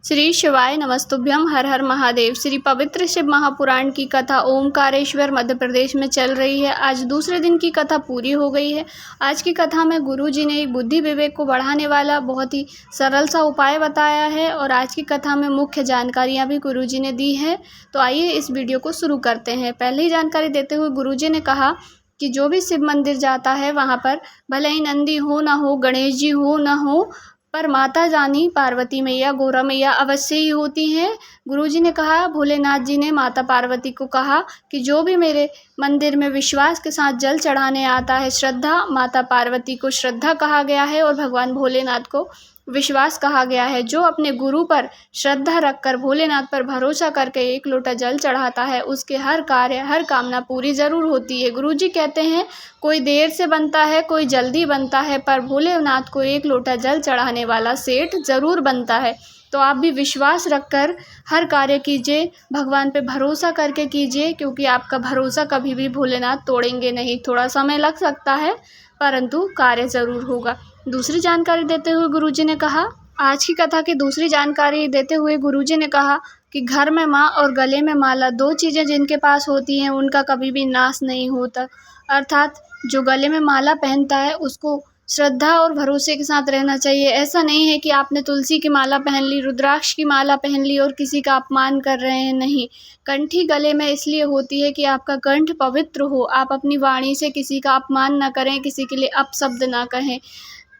श्री शिवाय नमस्तुभ्यं। हर हर महादेव। श्री पवित्र शिव महापुराण की कथा ओमकारेश्वर मध्य प्रदेश में चल रही है। आज दूसरे दिन की कथा पूरी हो गई है। आज की कथा में गुरु जी ने बुद्धि विवेक को बढ़ाने वाला बहुत ही सरल सा उपाय बताया है और आज की कथा में मुख्य जानकारियाँ भी गुरु जी ने दी है। तो आइए इस वीडियो को शुरू करते हैं। पहले ही जानकारी देते हुए गुरु जी ने कहा कि जो भी शिव मंदिर जाता है वहाँ पर भले ही नंदी हो ना हो, गणेश जी हो ना हो, पर माता रानी पार्वती मैया, गौरा मैया अवश्य ही होती हैं। गुरुजी ने कहा, भोलेनाथ जी ने माता पार्वती को कहा कि जो भी मेरे मंदिर में विश्वास के साथ जल चढ़ाने आता है, श्रद्धा, माता पार्वती को श्रद्धा कहा गया है और भगवान भोलेनाथ को विश्वास कहा गया है। जो अपने गुरु पर श्रद्धा रखकर भोलेनाथ पर भरोसा करके एक लोटा जल चढ़ाता है, उसके हर कार्य, हर कामना पूरी ज़रूर होती है। गुरुजी कहते हैं, कोई देर से बनता है, कोई जल्दी बनता है, पर भोलेनाथ को एक लोटा जल चढ़ाने वाला सेठ ज़रूर बनता है। तो आप भी विश्वास रखकर हर कार्य कीजिए, भगवान पे भरोसा करके कीजिए, क्योंकि आपका भरोसा कभी भी भोलेनाथ तोड़ेंगे नहीं। थोड़ा समय लग सकता है, परंतु कार्य ज़रूर होगा। दूसरी जानकारी देते हुए गुरुजी ने कहा, आज की कथा की दूसरी जानकारी देते हुए गुरुजी ने कहा कि घर में माँ और गले में माला, दो चीज़ें जिनके पास होती हैं उनका कभी भी नाश नहीं होता। अर्थात जो गले में माला पहनता है उसको श्रद्धा और भरोसे के साथ रहना चाहिए। ऐसा नहीं है कि आपने तुलसी की माला पहन ली, रुद्राक्ष की माला पहन ली और किसी का अपमान कर रहे हैं। नहीं, कंठी गले में इसलिए होती है कि आपका कंठ पवित्र हो, आप अपनी वाणी से किसी का अपमान ना करें, किसी के लिए अपशब्द ना कहें।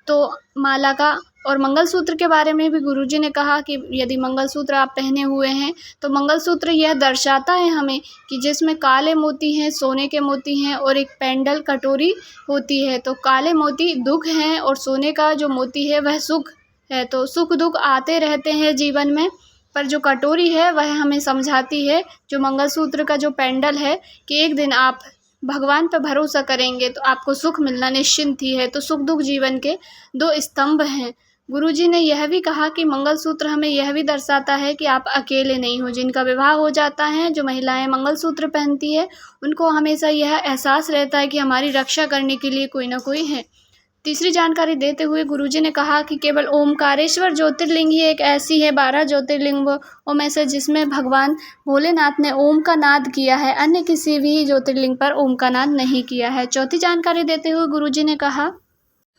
तो माला का और मंगलसूत्र के बारे में भी गुरुजी ने कहा कि यदि मंगलसूत्र आप पहने हुए हैं तो मंगलसूत्र यह दर्शाता है हमें कि जिसमें काले मोती हैं, सोने के मोती हैं और एक पेंडल कटोरी होती है। तो काले मोती दुख हैं और सोने का जो मोती है वह सुख है। तो सुख दुख आते रहते हैं जीवन में, पर जो कटोरी है वह हमें समझाती है, जो मंगलसूत्र का जो पेंडल है, कि एक दिन आप भगवान पर भरोसा करेंगे तो आपको सुख मिलना निश्चिंत ही है। तो सुख दुख जीवन के दो स्तंभ हैं। गुरुजी ने यह भी कहा कि मंगलसूत्र हमें यह भी दर्शाता है कि आप अकेले नहीं हो। जिनका विवाह हो जाता है, जो महिलाएं मंगलसूत्र पहनती है, उनको हमेशा यह एहसास रहता है कि हमारी रक्षा करने के लिए कोई ना कोई है। तीसरी जानकारी देते हुए गुरुजी ने कहा कि केवल ओमकारेश्वर ज्योतिर्लिंग ही एक ऐसी है 12 ज्योतिर्लिंगों में से जिसमें भगवान भोलेनाथ ने ओम का नाद किया है। अन्य किसी भी ज्योतिर्लिंग पर ओम का नाद नहीं किया है। चौथी जानकारी देते हुए गुरुजी ने कहा,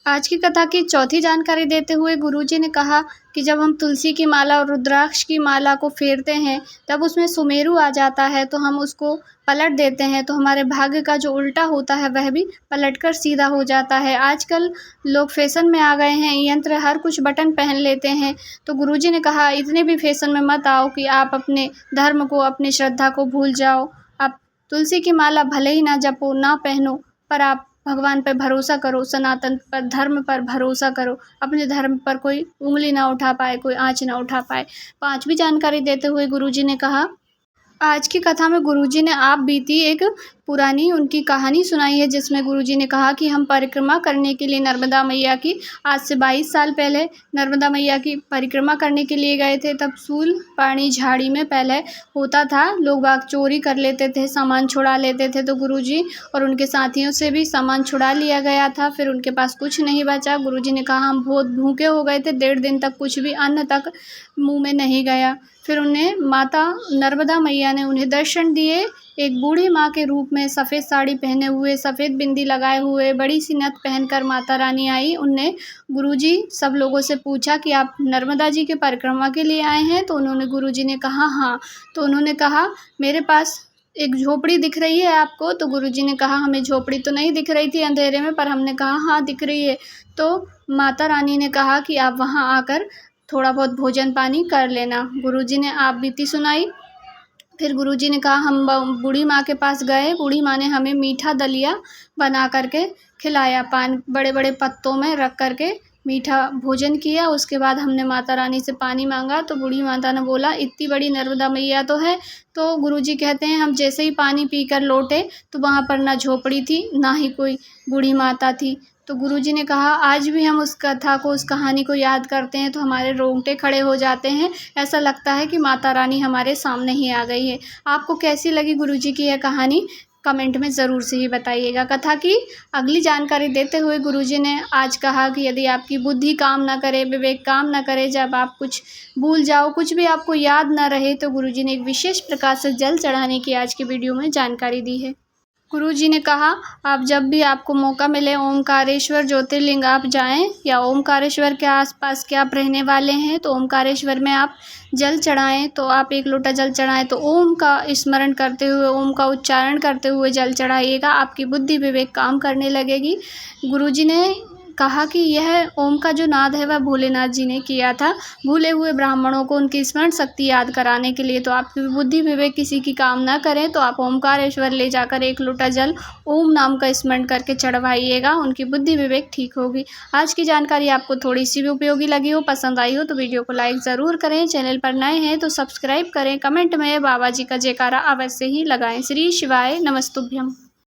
आज की कथा की चौथी जानकारी देते हुए गुरुजी ने कहा कि जब हम तुलसी की माला और रुद्राक्ष की माला को फेरते हैं तब उसमें सुमेरु आ जाता है, तो हम उसको पलट देते हैं तो हमारे भाग्य का जो उल्टा होता है वह भी पलटकर सीधा हो जाता है। आजकल लोग फैशन में आ गए हैं, यंत्र हर कुछ बटन पहन लेते हैं। तो गुरुजी ने कहा, इतने भी फैशन में मत आओ कि आप अपने धर्म को, अपनी श्रद्धा को भूल जाओ। आप तुलसी की माला भले ही ना जपो, ना पहनो, पर आप भगवान पर भरोसा करो, सनातन पर, धर्म पर भरोसा करो। अपने धर्म पर कोई उंगली ना उठा पाए, कोई आँच ना उठा पाए। पांचवी जानकारी देते हुए गुरुजी ने कहा, आज की कथा में गुरुजी ने आप बीती एक पुरानी उनकी कहानी सुनाई है, जिसमें गुरुजी ने कहा कि हम परिक्रमा करने के लिए नर्मदा मैया की, आज से 22 साल पहले नर्मदा मैया की परिक्रमा करने के लिए गए थे। तब सूल पानी झाड़ी में पहले होता था, लोग बाग चोरी कर लेते थे, सामान छुड़ा लेते थे। तो गुरुजी और उनके साथियों से भी सामान छुड़ा लिया गया था। फिर उनके पास कुछ नहीं बचा। गुरुजी ने कहा, हम बहुत भूखे हो गए थे, 1.5 दिन तक कुछ भी अन्न तक मुँह में नहीं गया। फिर उन्हें माता नर्मदा मैया ने उन्हें दर्शन दिए। एक बूढ़ी माँ के रूप में सफ़ेद साड़ी पहने हुए, सफ़ेद बिंदी लगाए हुए, बड़ी सी नथ पहनकर माता रानी आई। उनने गुरुजी सब लोगों से पूछा कि आप नर्मदा जी के परिक्रमा के लिए आए हैं? तो उन्होंने गुरुजी ने कहा हाँ। तो उन्होंने कहा, मेरे पास एक झोपड़ी दिख रही है आपको? तो गुरुजी ने कहा, हमें झोपड़ी तो नहीं दिख रही थी अंधेरे में, पर हमने कहा हाँ दिख रही है। तो माता रानी ने कहा कि आप वहाँ आकर थोड़ा बहुत भोजन पानी कर लेना। गुरुजी ने आप बीती सुनाई। फिर गुरुजी ने कहा, हम बूढ़ी माँ के पास गए। बूढ़ी माँ ने हमें मीठा दलिया बना करके खिलाया, पान बड़े बड़े पत्तों में रख करके मीठा भोजन किया। उसके बाद हमने माता रानी से पानी मांगा तो बूढ़ी माता ने बोला, इतनी बड़ी नर्मदा मैया तो है। तो गुरुजी कहते हैं, हम जैसे ही पानी पीकर लौटे तो वहाँ पर ना झोपड़ी थी, ना ही कोई बूढ़ी माता थी। तो गुरुजी ने कहा, आज भी हम उस कथा को, उस कहानी को याद करते हैं तो हमारे रोंगटे खड़े हो जाते हैं। ऐसा लगता है कि माता रानी हमारे सामने ही आ गई है। आपको कैसी लगी गुरुजी की यह कहानी? कमेंट में ज़रूर से ही बताइएगा। कथा की अगली जानकारी देते हुए गुरुजी ने आज कहा कि यदि आपकी बुद्धि काम ना करे, विवेक काम ना करे, जब आप कुछ भूल जाओ, कुछ भी आपको याद ना रहे, तो गुरुजी ने एक विशेष प्रकार से जल चढ़ाने की आज की वीडियो में जानकारी दी है। गुरुजी ने कहा, आप जब भी आपको मौका मिले ओमकारेश्वर ज्योतिर्लिंग आप जाएं, या ओमकारेश्वर के आसपास के आप रहने वाले हैं तो ओमकारेश्वर में आप जल चढ़ाएं। तो आप 1 लोटा जल चढ़ाएं तो ओम का स्मरण करते हुए, ओम का उच्चारण करते हुए जल चढ़ाइएगा। आपकी बुद्धि विवेक काम करने लगेगी। गुरुजी ने कहा कि यह ओम का जो नाद है वह भोलेनाथ जी ने किया था, भूले हुए ब्राह्मणों को उनकी स्मरण शक्ति याद कराने के लिए। तो आपकी बुद्धि विवेक किसी की काम ना करें तो आप ओमकारेश्वर ले जाकर 1 लोटा जल ओम नाम का स्मरण करके चढ़वाइएगा, उनकी बुद्धि विवेक ठीक होगी। आज की जानकारी आपको थोड़ी सी भी उपयोगी लगी हो, पसंद आई हो तो वीडियो को लाइक ज़रूर करें। चैनल पर नए हैं तो सब्सक्राइब करें। कमेंट में बाबा जी का जयकारा अवश्य ही लगाएं। श्री शिवाय नमस्तुभ्यम।